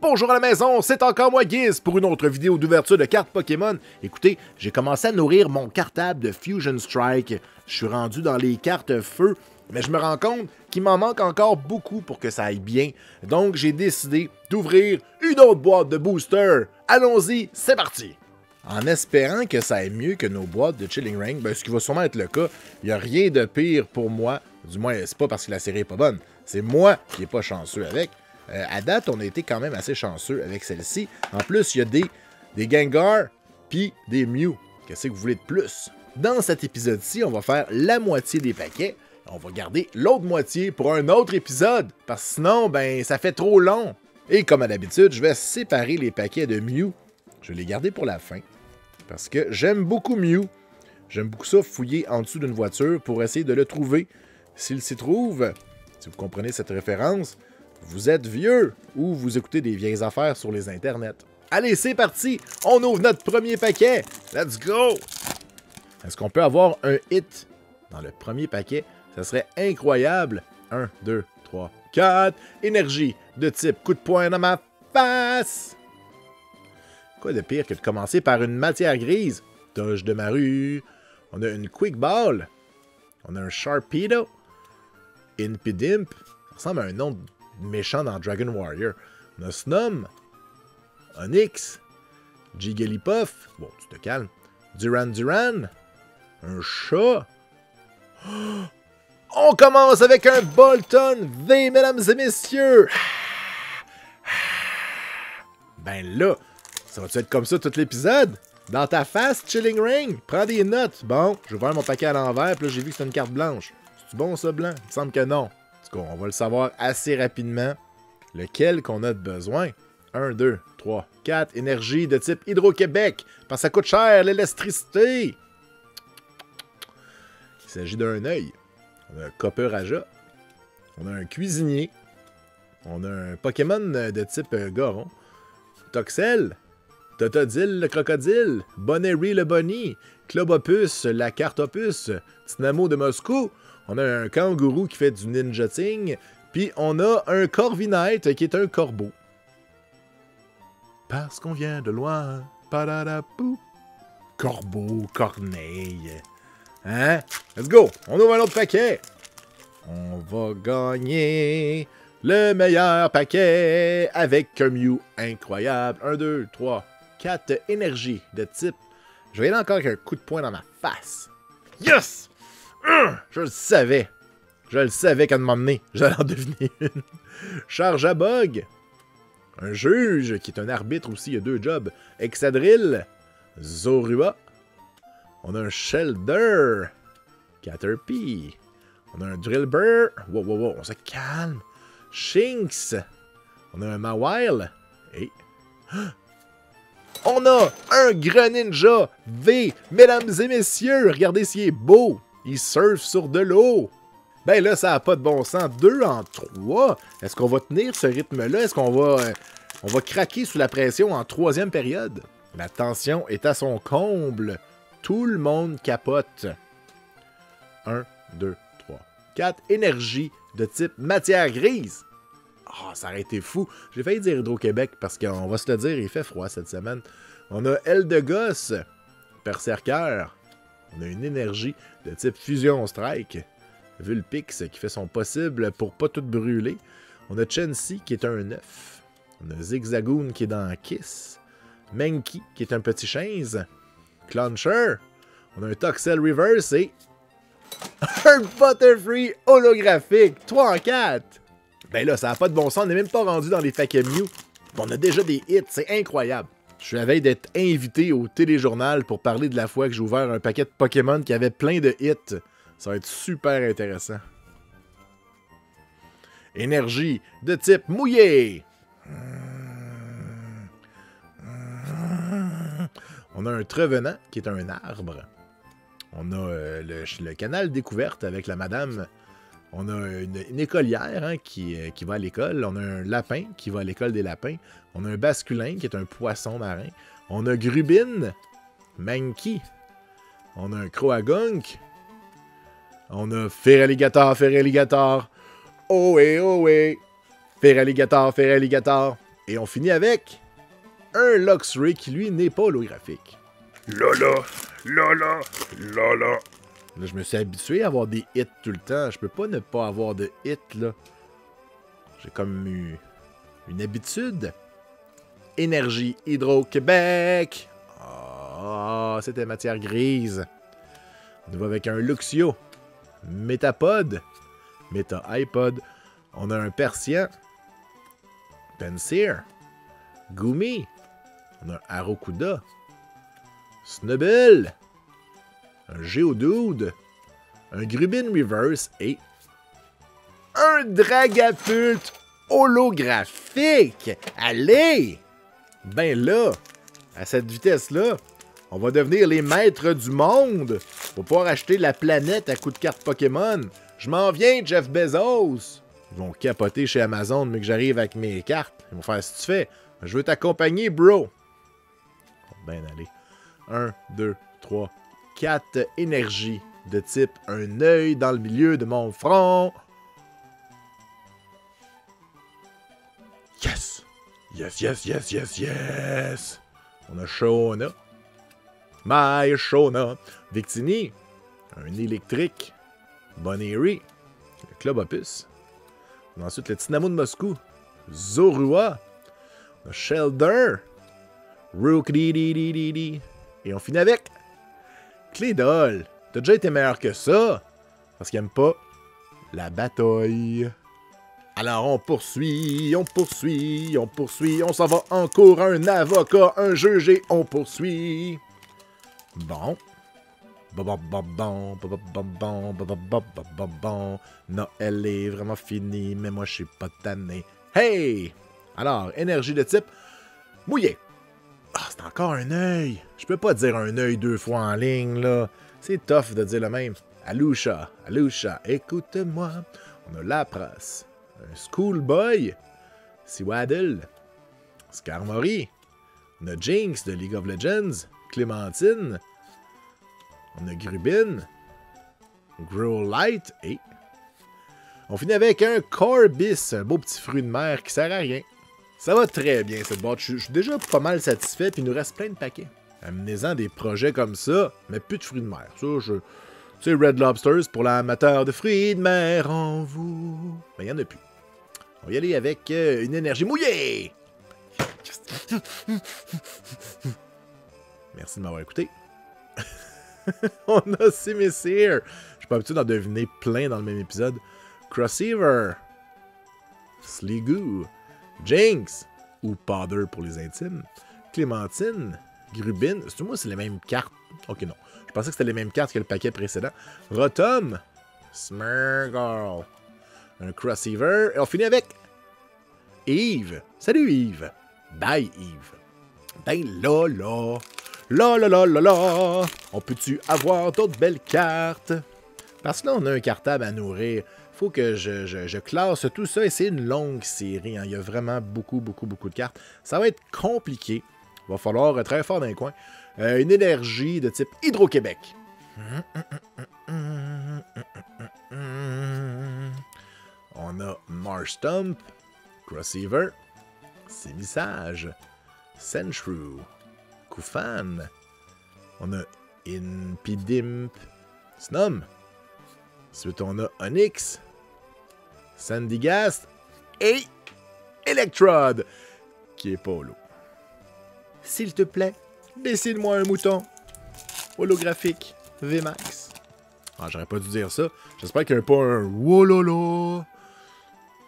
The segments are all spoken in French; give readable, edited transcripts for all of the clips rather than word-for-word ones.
Bonjour à la maison, c'est encore moi Giz pour une autre vidéo d'ouverture de cartes Pokémon. Écoutez, j'ai commencé à nourrir mon cartable de Fusion Strike. Je suis rendu dans les cartes feu, mais je me rends compte qu'il m'en manque encore beaucoup pour que ça aille bien. Donc j'ai décidé d'ouvrir une autre boîte de booster. Allons-y, c'est parti! En espérant que ça aille mieux que nos boîtes de Chilling Reign, ce qui va sûrement être le cas, il n'y a rien de pire pour moi. Du moins, c'est pas parce que la série est pas bonne, c'est moi qui n'ai pas chanceux avec. À date, on a été quand même assez chanceux avec celle-ci. En plus, il y a des Gengar puis des Mew. Qu'est-ce que vous voulez de plus? Dans cet épisode-ci, on va faire la moitié des paquets. On va garder l'autre moitié pour un autre épisode, parce que sinon, ça fait trop long. Et comme à l'habitude, je vais séparer les paquets de Mew. Je vais les garder pour la fin, parce que j'aime beaucoup Mew. J'aime beaucoup ça, fouiller en dessous d'une voiture pour essayer de le trouver. S'il s'y trouve, si vous comprenez cette référence, vous êtes vieux ou vous écoutez des vieilles affaires sur les internets. Allez, c'est parti! On ouvre notre premier paquet! Let's go! Est-ce qu'on peut avoir un hit dans le premier paquet? Ça serait incroyable. 1, 2, 3, 4. Énergie de type coup de poing dans ma face! Quoi de pire que de commencer par une matière grise? Toge de ma rue. On a une Quick Ball. On a un Sharpedo. Impidimp. Ça ressemble à un nom méchant dans Dragon Warrior. On a Snom. Onix. Jigglypuff. Bon, tu te calmes. Duran. Un chat. Oh! On commence avec un Bolton V, mesdames et messieurs. Ben là, ça va-tu être comme ça tout l'épisode? Dans ta face, Chilling Reign? Prends des notes. Bon, je vais ouvrir mon paquet à l'envers, puis là, j'ai vu que c'était une carte blanche. C'est bon, ça, blanc? Il me semble que non. En tout cas, on va le savoir assez rapidement. Lequel qu'on a de besoin? 1, 2, 3, 4. Énergie de type Hydro-Québec. Parce que ça coûte cher, l'électricité. Il s'agit d'un œil. On a un Copper-Aja. On a un cuisinier. On a un Pokémon de type Goron. Toxel. Totodile le crocodile. Bonnery le bunny. Clobopus la cartopus. Tynamo de Moscou. On a un kangourou qui fait du ninjating. Puis on a un corvinette qui est un corbeau. Parce qu'on vient de loin. Padadapou. Corbeau, corneille. Hein? Let's go! On ouvre un autre paquet. On va gagner le meilleur paquet avec un Mew incroyable. 1, 2, 3, 4 énergies de type. Je vais y aller encore avec un coup de poing dans ma face. Yes! Je le savais. Je le savais qu'à un moment donné, j'allais en deviner une. Charge à bug. Un juge qui est un arbitre aussi, il y a 2 jobs. Excadrill. Zorua. On a un Shelder. Caterpie. On a un Drillbur. Wow, on se calme. Shinx. On a un Mawile. Et... on a un Greninja V. Mesdames et messieurs, regardez s'il est beau. Il surfe sur de l'eau. Ben là, ça n'a pas de bon sens. 2 en 3. Est-ce qu'on va tenir ce rythme-là? Est-ce qu'on va craquer sous la pression en 3e période? La tension est à son comble. Tout le monde capote. 1, 2, 3, 4. Énergie de type matière grise. Ah, ça aurait été fou. J'ai failli dire Hydro-Québec parce qu'on va se le dire, il fait froid cette semaine. On a Eldegoss. Berserker. On a une énergie de type Fusion Strike. Vulpix qui fait son possible pour pas tout brûler. On a Chansey qui est un 9. On a Zigzagoon qui est dans Kiss. Mankey qui est un petit chaise. Clauncher. On a un Toxel Reverse et un Butterfree holographique. 3 en 4. Ben là, ça n'a pas de bon sens. On n'est même pas rendu dans les paquets Mew. On a déjà des hits. C'est incroyable. Je suis à la veille d'être invité au téléjournal pour parler de la fois que j'ai ouvert un paquet de Pokémon qui avait plein de hits. Ça va être super intéressant. Énergie de type mouillé. On a un Trevenant qui est un arbre. On a le canal découverte avec la madame. On a une écolière qui va à l'école. On a un lapin qui va à l'école des lapins. On a un basculin qui est un poisson marin. On a Grubin, Mankey. On a un Croagunk. On a Feraligator. Oh ouais. Feraligator. Et on finit avec un Luxray qui, lui, n'est pas holographique. Là. Là, je me suis habitué à avoir des hits tout le temps. Je peux pas ne pas avoir de hits, là. J'ai comme eu une habitude. Énergie Hydro-Québec. Ah, c'était matière grise. On va avec un Luxio. Metapod. Meta-iPod. On a un Persian. Penseer. Gumi. On a un Arokuda. Snubble. Un Geodude. Un Grubin Reverse. Et un Dragapult holographique. Allez! Ben là, à cette vitesse-là, on va devenir les maîtres du monde pour pouvoir acheter la planète à coups de cartes Pokémon. Je m'en viens, Jeff Bezos! Ils vont capoter chez Amazon, mais que j'arrive avec mes cartes. Ils vont faire, si tu fais, je veux t'accompagner, bro. Ben allez. 1, 2, 3, 4 énergies de type un œil dans le milieu de mon front. Yes! Yes! On a Shona. My Shona. Victini. Un électrique. Bonnery. Le Club Opus. On a ensuite le Tynamo de Moscou. Zorua. On a Shelder. Rook-di-di-di-di-di. Et on finit avec Clédol. T'as déjà été meilleur que ça. Parce qu'il aime pas la bataille. Alors on poursuit, on s'en va en cours, un avocat, un juge et on poursuit. Bon. Noël est vraiment fini, mais moi je suis pas tanné. Hey! Alors, énergie de type mouillé. Ah, c'est encore un œil. Je peux pas dire un œil 2 fois en ligne, là. C'est tough de dire le même. Alusha, écoute-moi. On a Lapras. Un Schoolboy, Sewaddle, Skarmory, on a Jinx de League of Legends, Clémentine, on a Grubin, Growlite et on finit avec un Corbis, un beau petit fruit de mer qui sert à rien. Ça va très bien cette boîte, je suis déjà pas mal satisfait puis il nous reste plein de paquets. Amenez-en des projets comme ça, mais plus de fruits de mer. Ça, tu sais, Red Lobsters pour l'amateur de fruits de mer en vous. Mais il n'y en a plus. On va y aller avec une énergie mouillée. Merci de m'avoir écouté. On a Simisear. Je suis pas habitué d'en deviner plein dans le même épisode. Crosseaver. Sliggoo. Jinx. Ou Powder pour les intimes. Clémentine. Grubin. C'est moi, c'est les mêmes cartes. Ok, non. Je pensais que c'était les mêmes cartes que le paquet précédent. Rotom. Smeargle. Un Crosseaver. Et on finit avec Yves. Salut Yves. Bye Yves. Ben là. On peut-tu avoir d'autres belles cartes? Parce que là, on a un cartable à nourrir. Faut que je classe tout ça et c'est une longue série. Hein. Il y a vraiment beaucoup de cartes. Ça va être compliqué. Il va falloir travailler fort dans les coins. Une énergie de type Hydro-Québec. On a Marshtomp, Crosseaver, Sémissage, Sandshrew, Koufan. On a Impidimp, Snom. Ensuite, on a Onyx, Sandygast et Electrode, qui est pas holo. S'il te plaît, dessine-moi un mouton holographique VMAX. Ah, j'aurais pas dû dire ça. J'espère qu'il n'y a pas un wololo.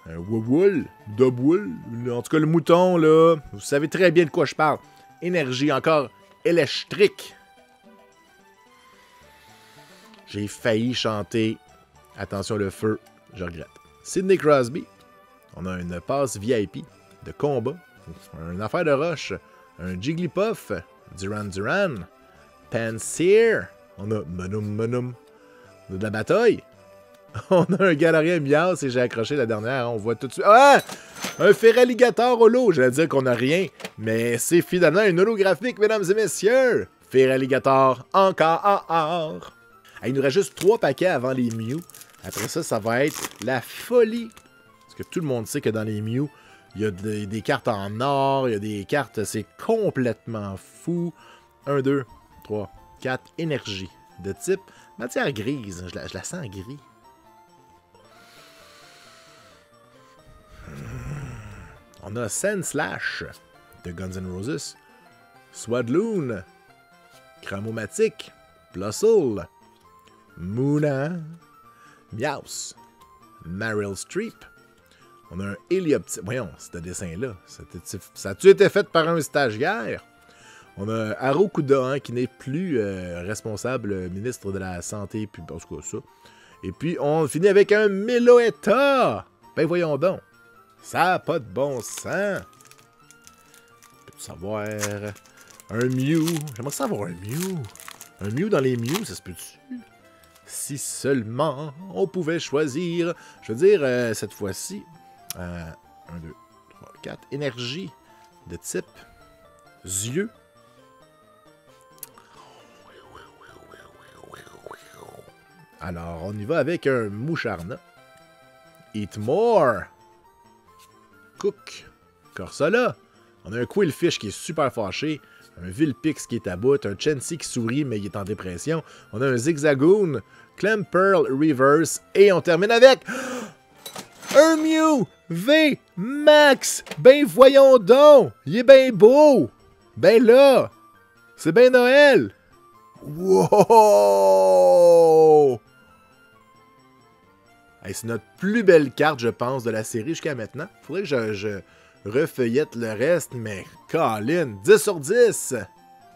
Un wawul, dubwool. En tout cas, le mouton, là, vous savez très bien de quoi je parle. Énergie encore électrique. J'ai failli chanter Attention le feu, je regrette. Sidney Crosby. On a une passe VIP de combat. Une affaire de roche. Un Jigglypuff. Duran. Panseer. On a Monum. On a de la bataille. On a un Galarian Mias et j'ai accroché la dernière. On voit tout de suite. Ah! Un Feraligator holo. J'allais dire qu'on n'a rien. Mais c'est finalement une holographique, mesdames et messieurs. Feraligator encore. Il nous reste juste 3 paquets avant les Mew. Après ça, ça va être la folie. Parce que tout le monde sait que dans les Mew, Il y a des cartes en or, il y a des cartes, c'est complètement fou. 1, 2, 3, 4, énergie de type matière grise. Je la sens gris. On a Sandslash de Guns N' Roses, Swadloon, Cramomatic, Blossom, Moona, Meowth, Meryl Streep. On a un Hélioptile. Voyons, ce dessin-là. Ça a-tu été fait par un stagiaire? On a Harukuda, hein, qui n'est plus responsable ministre de la Santé, puis en tout cas ça. Et puis, on finit avec un Meloetta. Ben voyons donc. Ça n'a pas de bon sens. Peux-tu savoir... Un Mew. J'aimerais savoir un Mew. Un Mew dans les Mew, ça se peut-tu? Si seulement on pouvait choisir. Je veux dire, cette fois-ci... 1, 2, 3, 4. Énergie de type yeux. Alors, on y va avec un Moucharna. Eat More. Cook. Corsola. On a un Quillfish qui est super fâché. Un Vilpix qui est à bout. Un Chansey qui sourit mais il est en dépression. On a un Zigzagoon. Clamperl Reverse. Et on termine avec... Un Mew V Max. Ben voyons donc. Il est ben beau. Ben là. C'est ben Noël. Wow. Hey, c'est notre plus belle carte, je pense, de la série jusqu'à maintenant. Faudrait que je refeuillette le reste, mais Colin, 10 sur 10.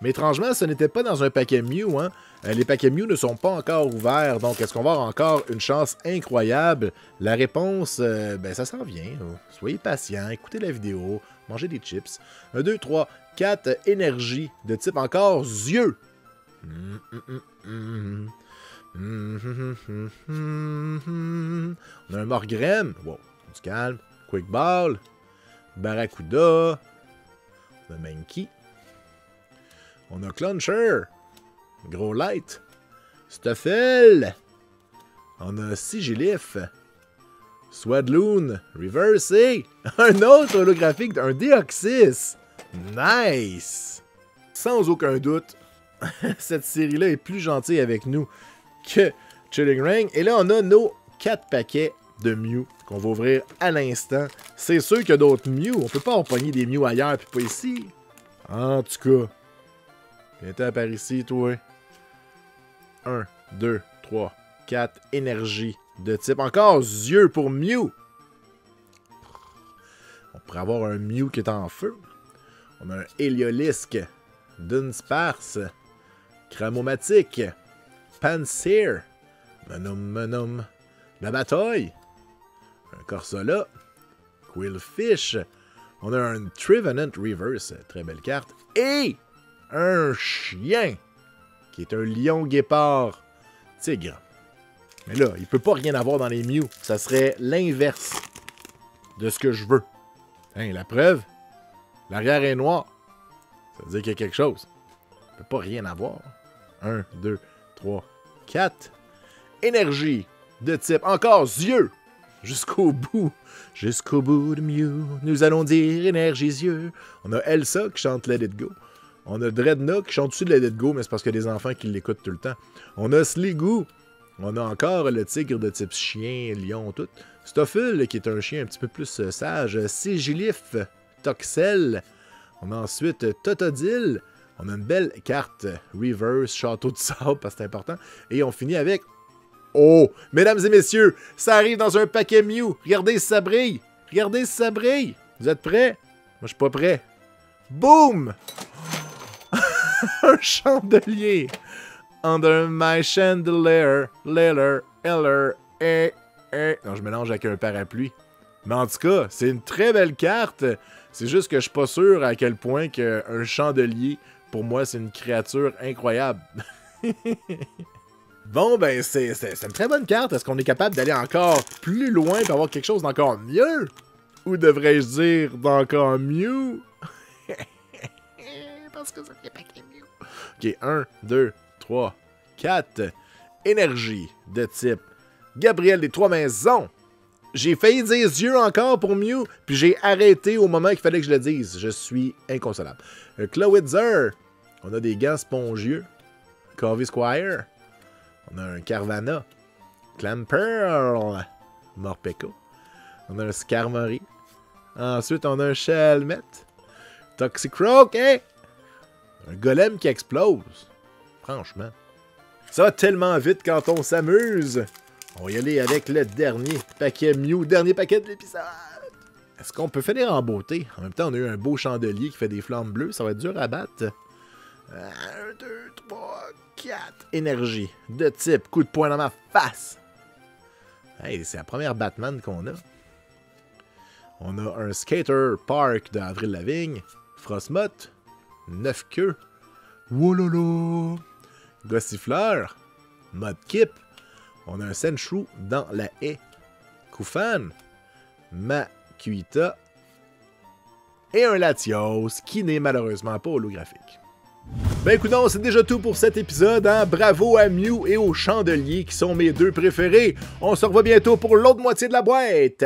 Mais étrangement, ce n'était pas dans un paquet Mew, hein. Les paquets Mew ne sont pas encore ouverts, donc est-ce qu'on va avoir encore une chance incroyable? La réponse, ben ça s'en vient. Soyez patients, écoutez la vidéo, mangez des chips. 1, 2, 3, 4, énergie de type encore yeux. On a un Morgrem, wow, du calme. Quick Ball, Barracuda, on a Mankey. On a Cluncher, Gros Light, Stuffle, on a Sigilif, Swadloon, Reverse et un autre holographique, un Deoxys. Nice! Sans aucun doute, cette série-là est plus gentille avec nous que Chilling Reign. Et là, on a nos 4 paquets de Mew qu'on va ouvrir à l'instant. C'est sûr qu'il y a d'autres Mew. On peut pas empoigner des Mew ailleurs puis pas ici. En tout cas, viens-t'en par ici, toi. 1, 2, 3, 4, énergie de type. Encore yeux pour Mew. On pourrait avoir un Mew qui est en feu. On a un Héliolisk, Dunsparce, Cramomatic, Pansear, Manum, la bataille, un Corsola, Quillfish, on a un Trevenant Reverse, très belle carte, et un chien, qui est un lion guépard tigre. Mais là, il peut pas rien avoir dans les Mew, ça serait l'inverse de ce que je veux. Hein, la preuve, l'arrière est noir, ça veut dire qu'il y a quelque chose. Il peut pas rien avoir. 1, 2, 3, 4. Énergie de type encore yeux. Jusqu'au bout. Jusqu'au bout de Mew. Nous allons dire énergie yeux. On a Elsa qui chante Let It Go. On a Dreadnought qui chante dessus de Let It Go, mais c'est parce qu'il y a des enfants qui l'écoutent tout le temps. On a Sligoo. On a encore le tigre de type chien, lion, tout. Stuffle qui est un chien un petit peu plus sage. Sigilif. Toxel. On a ensuite Totodile. On a une belle carte Reverse, Château de Sable, parce que c'est important. Et on finit avec... Oh! Mesdames et messieurs, ça arrive dans un paquet Mew. Regardez si ça brille. Regardez si ça brille. Vous êtes prêts? Moi, je suis pas prêt. Boum! Un chandelier. Under my chandelier. Non, je mélange avec un parapluie. Mais en tout cas, c'est une très belle carte. C'est juste que je suis pas sûr à quel point qu'un chandelier, pour moi, c'est une créature incroyable. Bon, ben, c'est une très bonne carte. Est-ce qu'on est capable d'aller encore plus loin et avoir quelque chose d'encore mieux? Ou devrais-je dire d'encore mieux? Parce que ça fait pas mieux. Ok, 1, 2, 3, 4. Énergie de type Gabriel des Trois Maisons. J'ai failli dire yeux encore pour Mew, puis j'ai arrêté au moment qu'il fallait que je le dise. Je suis inconsolable. Clawitzer. On a des gants spongieux. Covey Squire. On a un Carvana. Clamperl. Morpeko. On a un Skarmory. Ensuite, on a un Shelmet. Toxicroak, hein? Un golem qui explose. Franchement. Ça va tellement vite quand on s'amuse. On va y aller avec le dernier paquet Mew, dernier paquet de l'épisode. Est-ce qu'on peut finir en beauté? En même temps, on a eu un beau chandelier qui fait des flammes bleues. Ça va être dur à battre. 1, 2, 3, 4. Énergie. De type. Coup de poing dans ma face. Hey, c'est la première Batman qu'on a. On a un Skater Park de Avril Lavigne. Frostmoth. 9 queues. Wololo. Gossifleur. Mudkip. On a un Sandshrew dans la haie. Koufan. Makuita. Et un Latios qui n'est malheureusement pas holographique. Ben écoutons, c'est déjà tout pour cet épisode. Hein? Bravo à Mew et au Chandelier qui sont mes deux préférés. On se revoit bientôt pour l'autre moitié de la boîte.